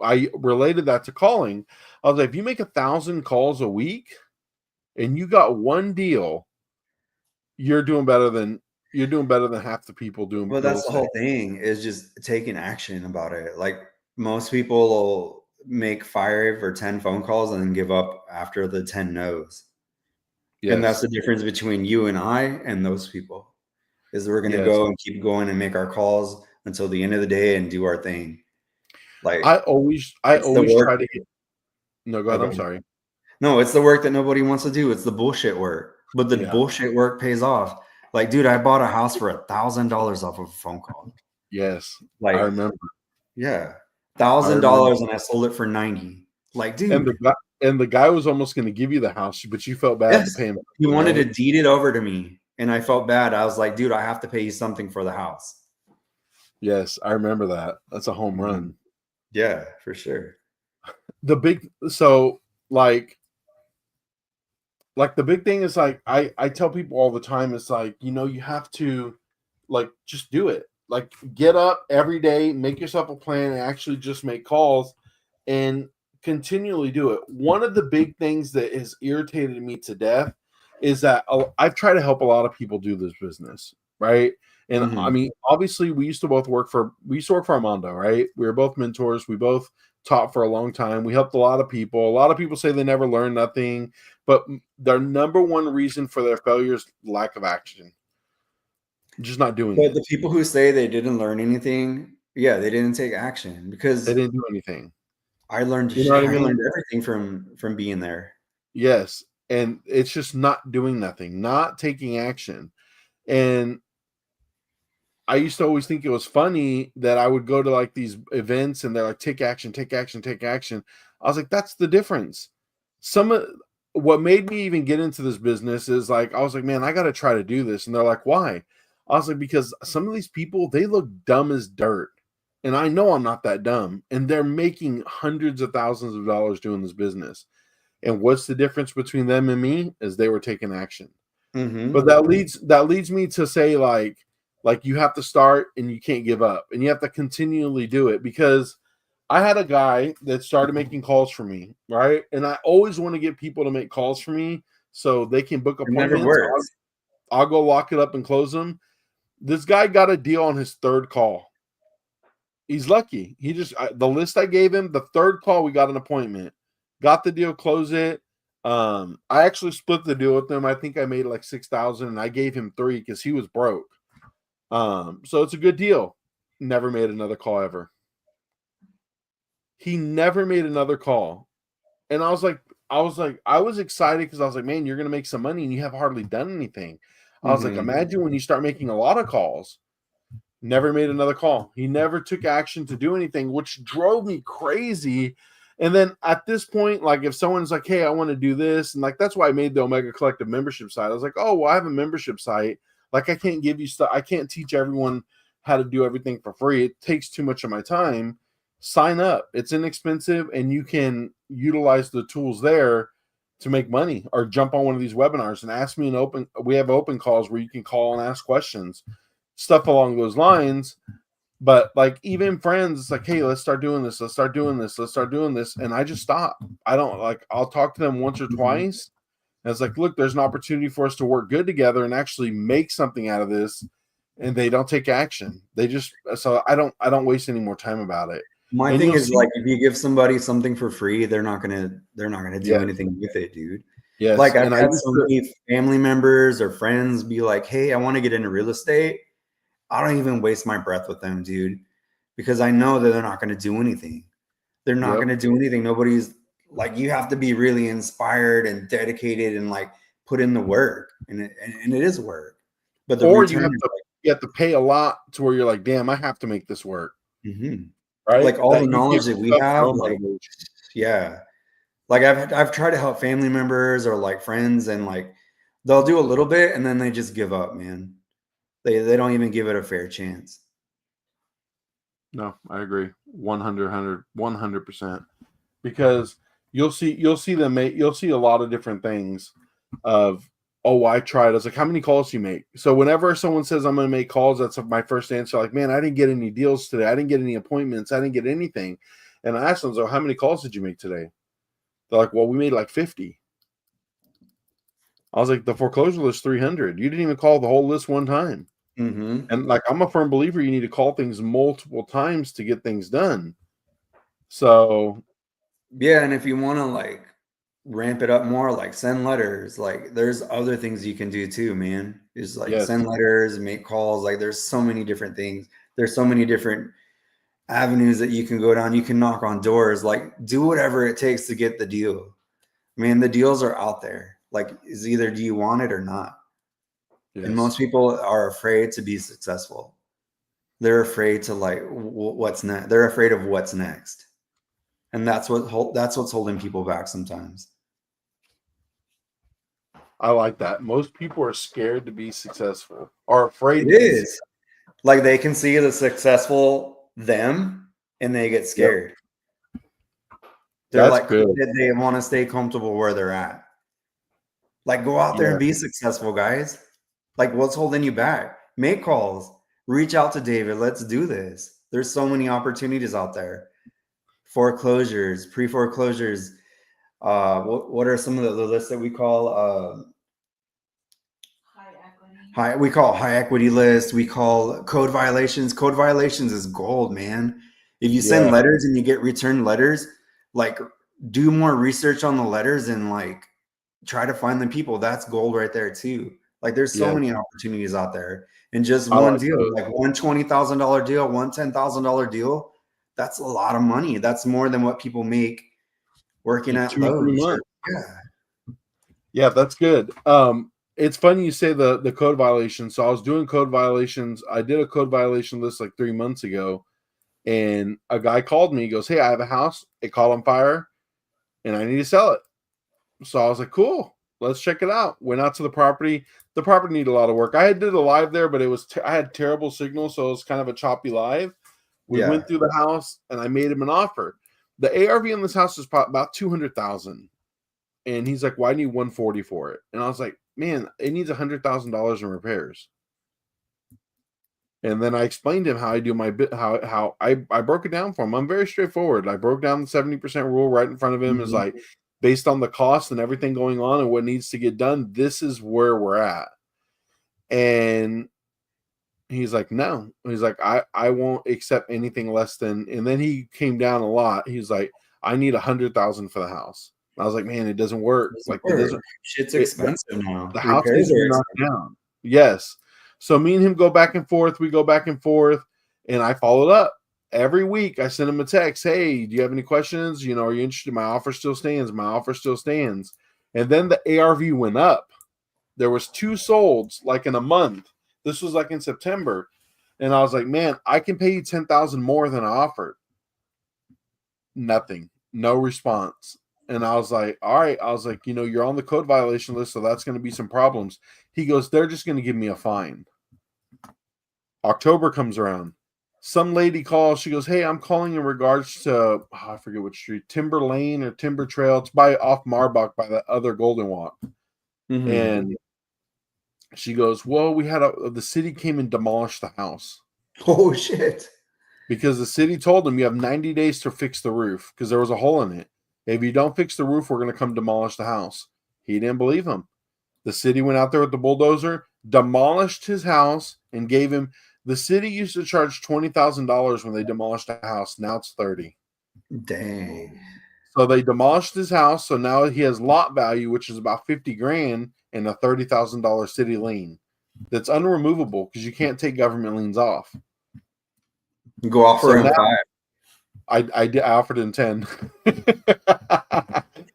S1: I related that to calling. I was like, if you make 1,000 calls a week and you got one deal, you're doing better than half the people doing.
S2: Well, that's the whole thing, is just taking action about it. Like most people will make 5 or 10 phone calls and then give up after the 10 no's. Yes. And that's the difference between you and I and those people. Is we're going to go and keep going and make our calls until the end of the day and do our thing. Like
S1: I always try to get. No, go ahead. I'm sorry.
S2: No, it's the work that nobody wants to do. It's the bullshit work, but the bullshit work pays off. Like, dude, I bought a house for $1,000 off of a phone call.
S1: Yes, like, I remember.
S2: Yeah, $1,000, and I sold it for $90. Like, dude,
S1: and the guy was almost going to give you the house, but you felt bad to pay him.
S2: He wanted to deed it over to me. And I felt bad. I was like, dude, I have to pay you something for the house.
S1: Yes, I remember that. That's a home run.
S2: Yeah, for sure.
S1: The big thing is, like, I tell people all the time, it's like, you have to, like, just do it. Like, get up every day, make yourself a plan, and actually just make calls. And continually do it. One of the big things that has irritated me to death is that I've tried to help a lot of people do this business, right? And I
S2: Mm-hmm.
S1: mean, obviously, we used to work for Armando, right? We were both mentors. We both taught for a long time. We helped a lot of people. A lot of people say they never learn nothing, but their number one reason for their failure is lack of action, just not doing
S2: But
S1: it.
S2: the people who say they didn't learn anything, yeah, they didn't take action,
S1: They
S2: because
S1: didn't do anything.
S2: I learned
S1: You know what I
S2: I
S1: mean?
S2: learned everything from being there.
S1: Yes. And it's just not doing nothing, not taking action. And I used to always think it was funny that I would go to like these events and they're like, take action, take action, take action. I was like, that's the difference. Some of what made me even get into this business is like, I was like, man, I got to try to do this. And they're like, why? I was like, because some of these people, they look dumb as dirt. And I know I'm not that dumb. And they're making hundreds of thousands of dollars doing this business. And what's the difference between them and me is they were taking action. But
S2: Mm-hmm.
S1: that leads me to say like you have to start and you can't give up and you have to continually do it, because I had a guy that started making calls for me, right? And I always want to get people to make calls for me so they can book
S2: It never
S1: appointments.
S2: works.
S1: I'll go lock it up and close them. This guy got a deal on his third call. He's lucky. The list I gave him, the third call, we got an appointment, got the deal, close it. I actually split the deal with him. I think I made like 6,000, and I gave him 3 because he was broke. So it's a good deal. Never made another call ever. He never made another call, and I was excited because I was like, man, you're gonna make some money, and you have hardly done anything. I was like,
S2: Mm-hmm.
S1: imagine when you start making a lot of calls. Never made another call. He never took action to do anything, which drove me crazy. And then at this point, like if someone's like, hey, I want to do this, and like that's why I made the Omega Collective membership site. I was like, oh, well, I have a membership site. Like I can't give you stuff. I can't teach everyone how to do everything for free. It takes too much of my time. Sign up. It's inexpensive, and you can utilize the tools there to make money, or jump on one of these webinars and ask me we have open calls where you can call and ask questions, stuff along those lines. But like even friends, it's like, hey, let's start doing this, let's start doing this, let's start doing this. And I just stop. I don't like, I'll talk to them once or
S2: Mm-hmm.
S1: twice. And it's like, look, there's an opportunity for us to work good together and actually make something out of this. And they don't take action. So I don't waste any more time about it.
S2: My
S1: And
S2: thing
S1: you'll
S2: is,
S1: see,
S2: like, if you give somebody something for free, they're not gonna do
S1: yes,
S2: anything with it, dude.
S1: yes.
S2: Like, I've
S1: And I
S2: had
S1: used
S2: so
S1: to,
S2: many family members or friends be like, hey, I want to get into real estate. I don't even waste my breath with them, dude, because I know that they're not going to do anything. They're not
S1: yep.
S2: going to do anything. Nobody's like, you have to be really inspired and dedicated and like put in the work, and it is work, but the
S1: Or
S2: return is
S1: you have to pay a lot to where you're like, damn, I have to make this work.
S2: like, mhm.
S1: Right.
S2: Like all the
S1: That you give
S2: knowledge that we
S1: yourself your
S2: have,
S1: own
S2: like,
S1: motivation.
S2: yeah, like I've tried to help family members or like friends, and like they'll do a little bit and then they just give up, man. They don't even give it a fair chance.
S1: No, I agree. 100%. Because you'll see a lot of different things of, oh, I tried. I was like, how many calls do you make? So whenever someone says I'm gonna make calls, that's my first answer. Like, man, I didn't get any deals today. I didn't get any appointments. I didn't get anything. And I asked them, so how many calls did you make today? They're like, well, we made like 50. I was like, the foreclosure list 300. You didn't even call the whole list one time.
S2: Mm-hmm.
S1: And like, I'm a firm believer you need to call things multiple times to get things done. So
S2: Yeah, and if you want to like ramp it up more, like send letters, like there's other things you can do too, man. Is like
S1: yes,
S2: send letters, make calls. Like there's so many different things. There's so many different avenues that you can go down. You can knock on doors, like do whatever it takes to get the deal. Man, the deals are out there. Like, is either do you want it or not? And
S1: yes.
S2: most people are afraid to be successful. They're afraid to like what's next. They're afraid of what's next, and that's what's holding people back sometimes.
S1: I like that. Most people are scared to be successful, or afraid to
S2: It
S1: be
S2: is like they can see the successful them, and they get
S1: Yep.
S2: scared. They're
S1: That's
S2: like
S1: good.
S2: they want to stay comfortable where they're at. Like go out there
S1: Yeah.
S2: and be successful, guys. Like what's holding you back? Make calls. Reach out to David. Let's do this. There's so many opportunities out there. foreclosures, pre-foreclosures. What are some of the lists that we call we call high equity lists. We call code violations. Code violations is gold, man. If you send
S1: Yeah.
S2: letters and you get returned letters, like do more research on the letters and like try to find the people. That's gold right there too. Like there's so
S1: Yeah.
S2: many opportunities out there. And just
S1: I
S2: one
S1: like
S2: deal,
S1: those.
S2: like one $20,000 deal, one $10,000 deal, that's a lot of money. That's more than what people make working
S1: In
S2: at
S1: 2 or 3
S2: Lowe's.
S1: months.
S2: Yeah.
S1: Yeah, that's good. It's funny you say the code violations. So I was doing code violations. I did a code violation list like 3 months ago, and a guy called me. He goes, "Hey, I have a house. It caught on fire, and I need to sell it." So I was like, "Cool, let's check it out." Went out to the property. The property needed a lot of work. I did a live there, but it was I had terrible signal, so it was kind of a choppy live. We
S2: Yeah.
S1: went through the house, and I made him an offer. The ARV on this house is about 200,000. And he's like, "Why well, I need 140 for it?" And I was like, "Man, it needs $100,000 in repairs." And then I explained to him how I do my bit, how I broke it down for him. I'm very straightforward. I broke down the 70% rule right in front of him. Is like, based on the cost and everything going on and what needs to get done, this is where we're at. And he's like, "No." He's like, I won't accept anything less than. And then he came down a lot. He's like, "I need 100,000 for the house." I was like, "Man, it doesn't work. Like it doesn't.
S2: Shit's
S1: It,
S2: expensive now.
S1: the house needs
S2: Repairs
S1: to
S2: are
S1: be knocked
S2: expensive.
S1: down." Yes. So me and him go back and forth. We go back and forth, and I followed up every week. I send him a text. "Hey, do you have any questions? You know, are you interested? My offer still stands. My offer still stands." And then the ARV went up. There was 2 solds like in a month. This was like in September, and I was like, "Man, I can pay you 10,000 more than I offered." Nothing. No response. And I was like, "All right." I was like, "You're on the code violation list, so that's going to be some problems." He goes, "They're just going to give me a fine." October comes around. Some lady calls. She goes, "Hey, I'm calling in regards to, I forget which street, Timber Lane or Timber Trail. It's by off Marbach by the other Golden Walk." And she goes, "Well, the city came and demolished the house."
S2: Oh shit.
S1: Because the city told them you have 90 days to fix the roof because there was a hole in it. If you don't fix the roof, we're going to come demolish the house. He didn't believe him. The city went out there with the bulldozer, demolished his house, and gave him. The city used to charge $20,000 when they demolished a house. Now it's 30.
S2: Dang.
S1: So they demolished his house. So now he has lot value, which is about 50 grand, and a $30,000 city lien that's unremovable because you can't take government liens off.
S2: Go offer him 5.
S1: I offered him 10.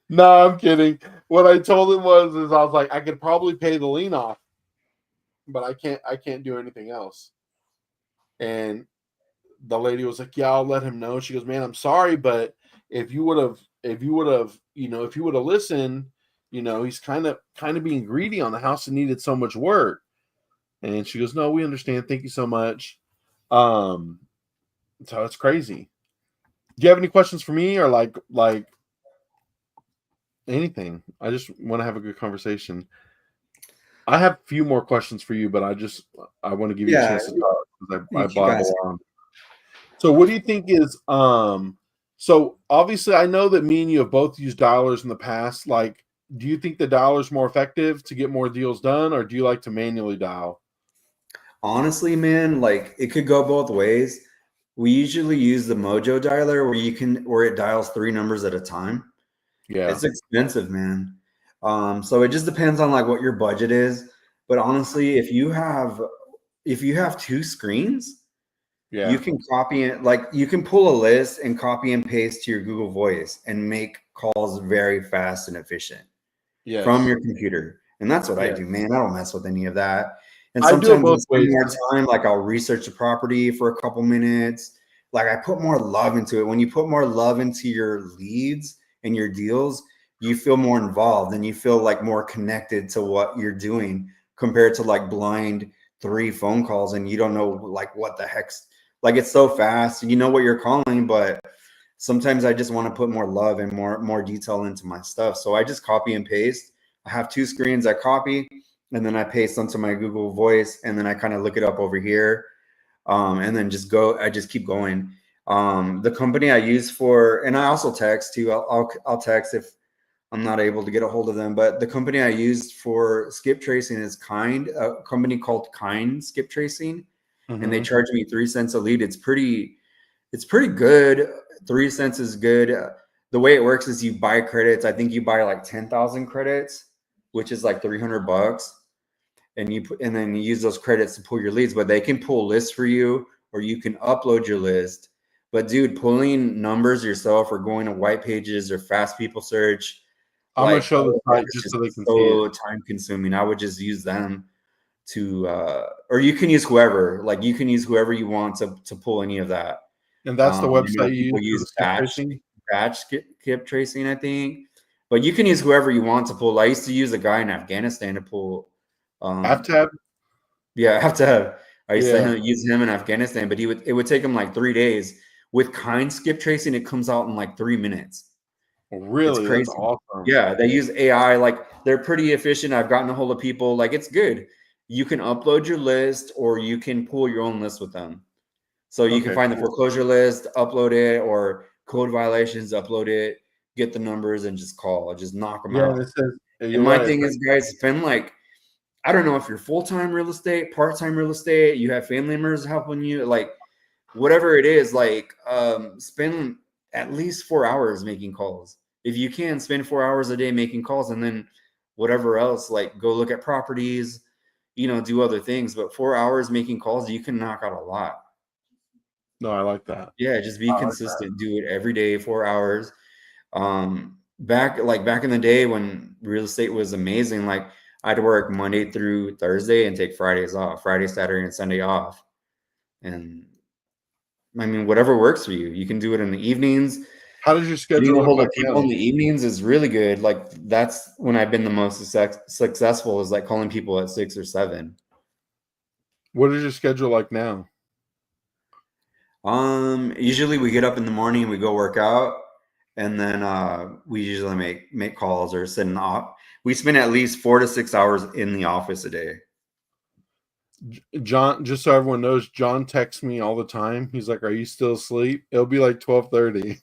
S1: No, I'm kidding. What I told him was I was like, I could probably pay the lien off, but I can't do anything else. And the lady was like, "Yeah, I'll let him know." She goes, "Man, I'm sorry, but if you would have listened, he's kind of being greedy on the house and needed so much work." And she goes, "No, we understand. Thank you so much." So it's crazy. Do you have any questions for me or like anything? I just want to have a good conversation. I have a few more questions for you, but I want to give you a chance to talk because I babble on. So what do you think is so obviously I know that me and you have both used dialers in the past. Like, do you think the dialer is more effective to get more deals done, or do you like to manually dial?
S2: Honestly, man, like it could go both ways. We usually use the Mojo dialer where it dials 3 numbers at a time.
S1: Yeah.
S2: It's expensive, man. So it just depends on like what your budget is. But honestly, if you have 2 screens,
S1: Yeah.
S2: you can copy it, like you can pull a list and copy and paste to your Google Voice and make calls very fast and efficient from
S1: Yes.
S2: your computer. And that's what I
S1: Yeah.
S2: do, man. I don't mess with any of that. And
S1: I do it
S2: sometimes I
S1: both
S2: spend
S1: ways.
S2: more time, like I'll research the property for a couple minutes. Like I put more love into it. When you put more love into your leads and your deals, you feel more involved and you feel like more connected to what you're doing compared to like blind 3 phone calls and you don't know like what the heck's like it's so fast and you know what you're calling, but sometimes I just want to put more love and more detail into my stuff. So I just copy and paste. I have 2 screens. I copy and then I paste onto my Google Voice and then I kind of look it up over here. And then I just keep going. The company I use for, and I also text too. I'll text if I'm not able to get a hold of them. But the company I used for skip tracing is a company called Kind Skip Tracing, and they charge me 3 cents a lead. It's pretty good. 3 cents is good. The way it works is you buy credits. I think you buy like 10,000 credits, which is like $300, and then you use those credits to pull your leads. But they can pull lists for you, or you can upload your list. But dude, pulling numbers yourself or going to white pages or fast people search,
S1: I'm gonna show the site just so they can see it.
S2: Time consuming. I would just use them to, or you can use whoever. Like you can use whoever you want to pull any of that.
S1: And that's the website you use for the
S2: batch skip tracing, I think. But you can use whoever you want to pull. I used to use a guy in Afghanistan to pull.
S1: Aftab?
S2: Yeah, Aftab. I used to use him in Afghanistan, but it would take him like 3 days. With Kind skip tracing, it comes out in like 3 minutes.
S1: Really?
S2: It's crazy.
S1: That's awesome.
S2: Yeah, they use AI. Like they're pretty efficient. I've gotten a hold of people. Like it's good. You can upload your list, or you can pull your own list with them. So you can find the foreclosure list, upload it, or code violations, upload it, get the numbers, and just knock them out. And my thing is, guys, spend like, I don't know if you're full-time real estate, part-time real estate, you have family members helping you, like whatever it is, like spend at least 4 hours making calls. If you can, spend 4 hours a day making calls, and then whatever else, like go look at properties, do other things. But 4 hours making calls, you can knock out a lot.
S1: No, I like that.
S2: Yeah, just be consistent. Do it every day, 4 hours. Back in the day when real estate was amazing, like I'd work Monday through Thursday and take Fridays off, Friday, Saturday, and Sunday off. And I mean, whatever works for you. You can do it in the evenings.
S1: How does your schedule look like
S2: people in the evenings is really good. Like that's when I've been the most successful, is like calling people at 6 or 7.
S1: What is your schedule like now?
S2: Usually we get up in the morning and we go work out, and then we usually make calls or sit in the office. We spend at least 4 to 6 hours in the office a day.
S1: John, just so everyone knows, John texts me all the time. He's like, "Are you still asleep?" It'll be like 12:30.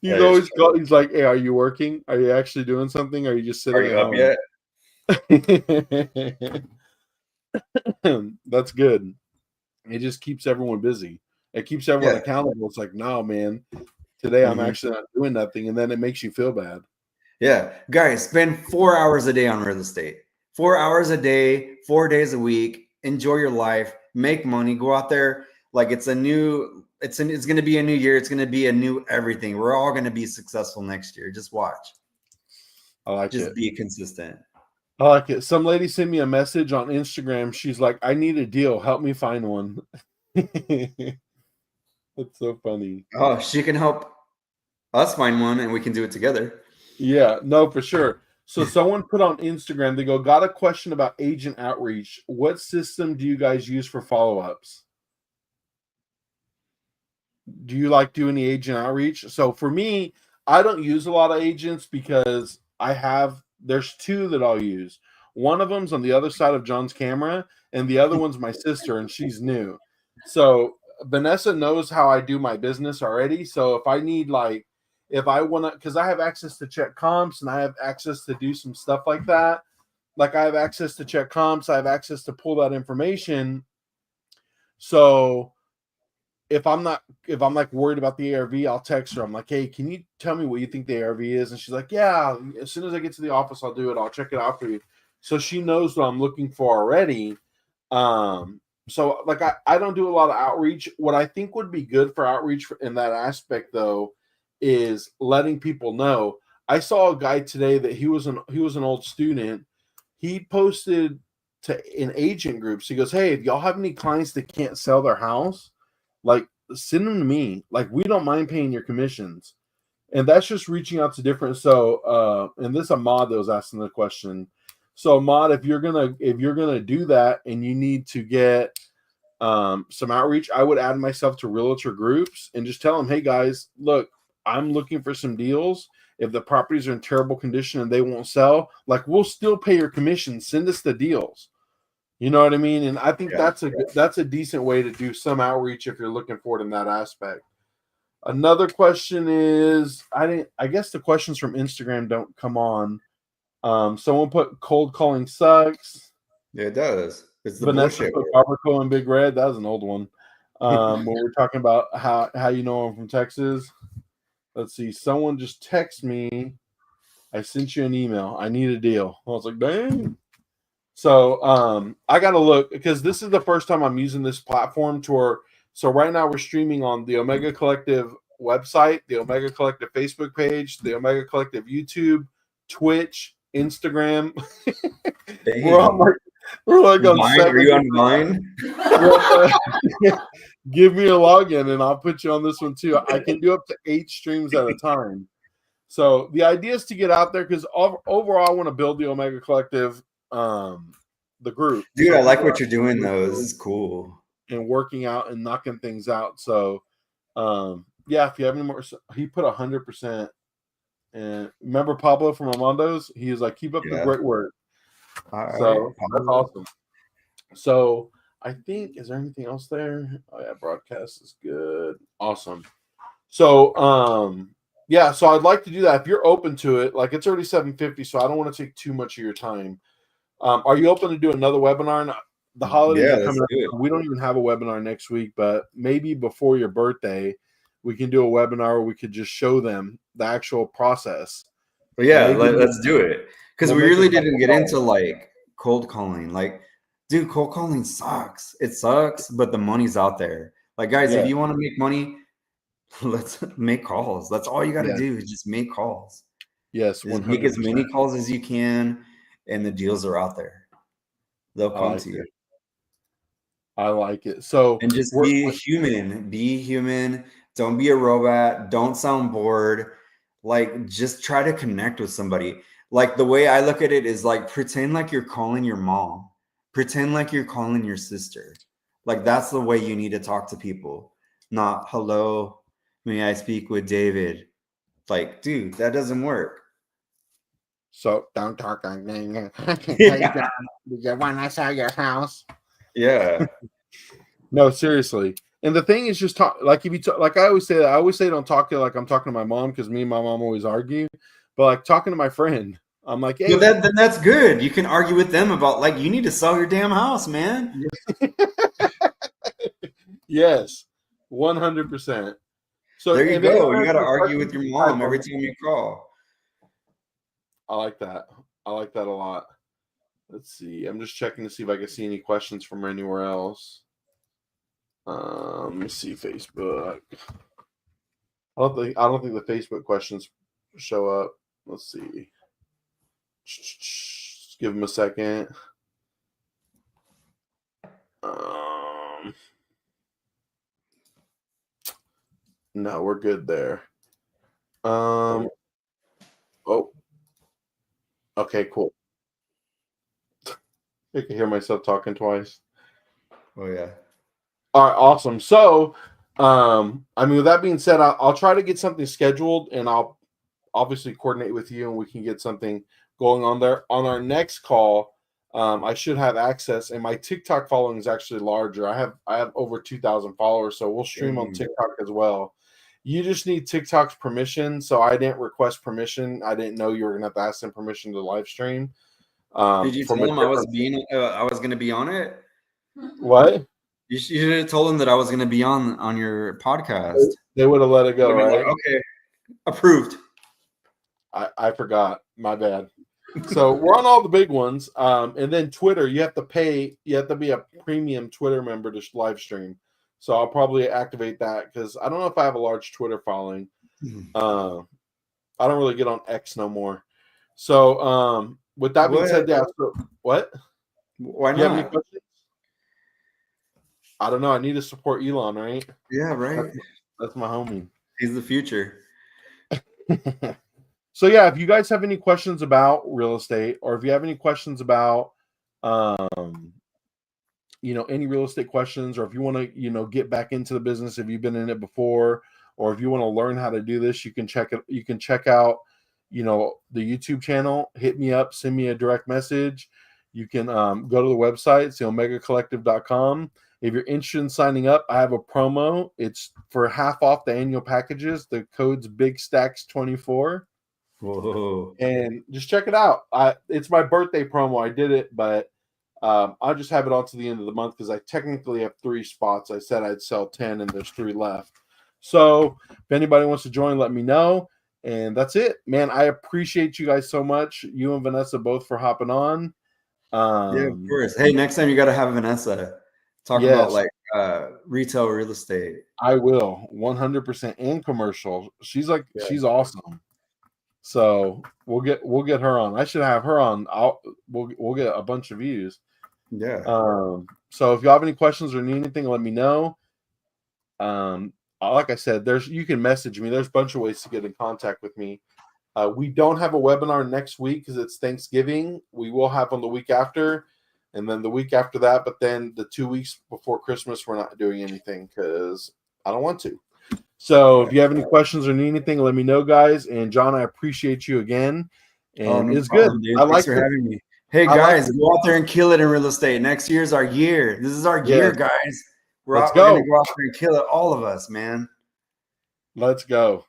S1: He's always called. He's like, "Hey, are you working? Are you actually doing something? Are you just sitting at home?" That's good. It just keeps everyone busy. It keeps everyone accountable. It's like, no, man, today I'm actually not doing nothing, and then it makes you feel bad.
S2: Yeah, guys, spend 4 hours a day on real estate. 4 hours a day, 4 days a week. Enjoy your life. Make money. Go out there. Like it's going to be a new year. It's going to be a new everything. We're all going to be successful next year. Just watch.
S1: I like it.
S2: Just be consistent.
S1: I like it. Some lady sent me a message on Instagram. She's like, "I need a deal. Help me find one." That's so funny.
S2: Oh, she can help us find one, and we can do it together.
S1: Yeah, no, for sure. So someone put on Instagram, they go, "Got a question about agent outreach. What system do you guys use for follow-ups? Do you like do any agent outreach?" So for me, I don't use a lot of agents because there's 2 that I'll use. One of them's on the other side of John's camera, and the other one's my sister, and she's new. So Vanessa knows how I do my business already. So if I need if I want to, because I have access to check comps and I have access to do some stuff like that. Like I have access to check comps, I have access to pull that information. So if I'm like worried about the ARV, I'll text her. I'm like, "Hey, can you tell me what you think the ARV is?" And she's like, "Yeah, as soon as I get to the office, I'll do it. I'll check it out for you." So she knows what I'm looking for already. So like I don't do a lot of outreach. What I think would be good for outreach in that aspect though is letting people know. I saw a guy today that he was an old student. He posted in agent groups. He goes, "Hey, if y'all have any clients that can't sell their house, like send them to me. Like we don't mind paying your commissions." And that's just reaching out to different. So and this Ahmad that was asking the question. So Ahmad, if you're gonna do that and you need to get some outreach, I would add myself to realtor groups and just tell them, "Hey guys, look, I'm looking for some deals. If the properties are in terrible condition and they won't sell, like we'll still pay your commission. Send us the deals." You know what I mean? And I think
S2: Yeah.
S1: that's a decent way to do some outreach if you're looking for it in that aspect. Another question is I guess the questions from Instagram don't come on. Someone put cold calling sucks.
S2: Yeah, it does. It's the
S1: Vanessa
S2: bullshit
S1: put
S2: world.
S1: Barbacoa and Big Red. That was an old one. When we're talking about how you know I'm from Texas. Let's see. Someone just texted me. I sent you an email. I need a deal. I was like, dang. So I gotta look because this is the first time I'm using this platform so right now we're streaming on the Omega Collective website, the Omega Collective Facebook page, the Omega Collective YouTube, Twitch, Instagram. we're on
S2: Dang.
S1: like we're like on
S2: Vine? Are
S1: 7
S2: you on Vine?
S1: Give me a login and I'll put you on this one too. I can do up to 8 streams at a time. So the idea is to get out there because overall I want to build the Omega Collective, the group.
S2: Dude,
S1: So
S2: I like what you're doing though. This is cool.
S1: and working out and knocking things out. So yeah, if you have any more, he put 100%. And remember Pablo from Armando's? He was like, keep up the great work.
S2: All
S1: So
S2: right.
S1: that's awesome. So I think, is there anything else there? Oh yeah, broadcast is good. Awesome. So yeah, so I'd like to do that if you're open to it. Like it's already 7:50, so I don't want to take too much of your time. Are you open to do another webinar? And the holidays
S2: Yeah,
S1: are
S2: let's
S1: coming up.
S2: do it.
S1: We don't even have a webinar next week, but maybe before your birthday, we can do a webinar where we could just show them the actual process.
S2: But yeah,
S1: Maybe
S2: let's do it. Because
S1: we'll
S2: we
S1: make a
S2: really
S1: couple
S2: didn't get
S1: calls.
S2: into like cold calling. Like, dude, cold calling sucks. It sucks, but the money's out there. Like, guys, if
S1: Yeah.
S2: you want to make money, let's make calls. That's all you got to
S1: Yeah.
S2: do is just make calls.
S1: Yes,
S2: Just make as
S1: 100%.
S2: many calls as you can, and the deals are out there. They'll
S1: I
S2: come
S1: like
S2: to you.
S1: it. I like it. So
S2: And just be human. Be human. Don't be a robot. Don't sound bored. Like, just try to connect with somebody. Like, the way I look at it is like, pretend like you're calling your mom. Pretend like you're calling your sister. Like, that's the way you need to talk to people. Not, hello, may I speak with David? Like, dude, that doesn't work.
S1: So don't talk like that.
S2: Yeah.
S1: When I saw your house.
S2: Yeah.
S1: No, seriously. And the thing is, just talk. Like if you talk, like I always say that. I always say don't talk to like I'm talking to my mom because me and my mom always argue. But like talking to my friend, I'm like, hey,
S2: But then that's good. You can argue with them about like you need to sell your damn house, man.
S1: yes, 100%. So
S2: There you
S1: and then
S2: go. You got to
S1: answer
S2: argue with
S1: questions
S2: your
S1: you type
S2: mom every
S1: on.
S2: time you call.
S1: I like that. I like that a lot. Let's see. I'm just checking to see if I can see any questions from anywhere else. Let me see Facebook. I don't think the Facebook questions show up. Let's see. Just give them a second. No, we're good there. Oh, okay, cool. I can hear myself talking twice.
S2: Oh yeah.
S1: All right, awesome. So, I mean, with that being said, I'll try to get something scheduled, and I'll obviously coordinate with you, and we can get something going on there. On our next call, I should have access, and my TikTok following is actually larger. I have over 2,000 followers, so we'll stream on TikTok as well. You just need TikTok's permission, so I didn't request permission. I didn't know you were gonna have to ask them permission to live stream.
S2: Did you tell them I was going to be on it?
S1: What?
S2: You should have told them that I was going to be on your podcast.
S1: They would have let it go,
S2: They'd be
S1: right?
S2: like, okay, approved.
S1: I forgot. My bad. So we're on all the big ones. And then Twitter, you have to pay. You have to be a premium Twitter member to live stream. So I'll probably activate that because I don't know if I have a large Twitter following. I don't really get on X no more. So with that being said, yeah. So, what?
S2: Why
S1: Do you have any
S2: not?
S1: questions? I don't know. I need to support Elon, right?
S2: Yeah, right.
S1: That's my homie.
S2: He's the future.
S1: So yeah, if you guys have any questions about real estate, or if you have any questions about any real estate questions, or if you want to get back into the business, if you've been in it before, or if you want to learn how to do this, you can check out the YouTube channel. Hit me up, send me a direct message. You can go to the website, it's omegacollective.com. If you're interested in signing up, I have a promo. It's for half off the annual packages. The code's BigStacks24.
S2: Whoa.
S1: And just check it out. It's my birthday promo. I did it, but I'll just have it on to the end of the month because I technically have 3 spots. I said I'd sell 10 and there's 3 left. So if anybody wants to join, let me know. And that's it, man. I appreciate you guys so much. You and Vanessa both for hopping on.
S2: Yeah, of course. Hey, next time you got to have Vanessa talk about like retail real estate.
S1: I will 100% and commercial. She's she's awesome. So we'll get her on. I should have her on. We'll get a bunch of views.
S2: Yeah.
S1: So if you have any questions or need anything, let me know. Like I said, you can message me. There's a bunch of ways to get in contact with me. We don't have a webinar next week because it's Thanksgiving. We will have on the week after, and then the week after that. But then the 2 weeks before Christmas, we're not doing anything because I don't want to. So if you have any questions or need anything, let me know, guys. And John, I appreciate you again. And it's good.
S2: Dude. Thanks for having me. Hey guys, go out there and kill it in real estate. Next year's our year. This is our year, guys. We're going to go out there and kill it, all of us, man.
S1: Let's go.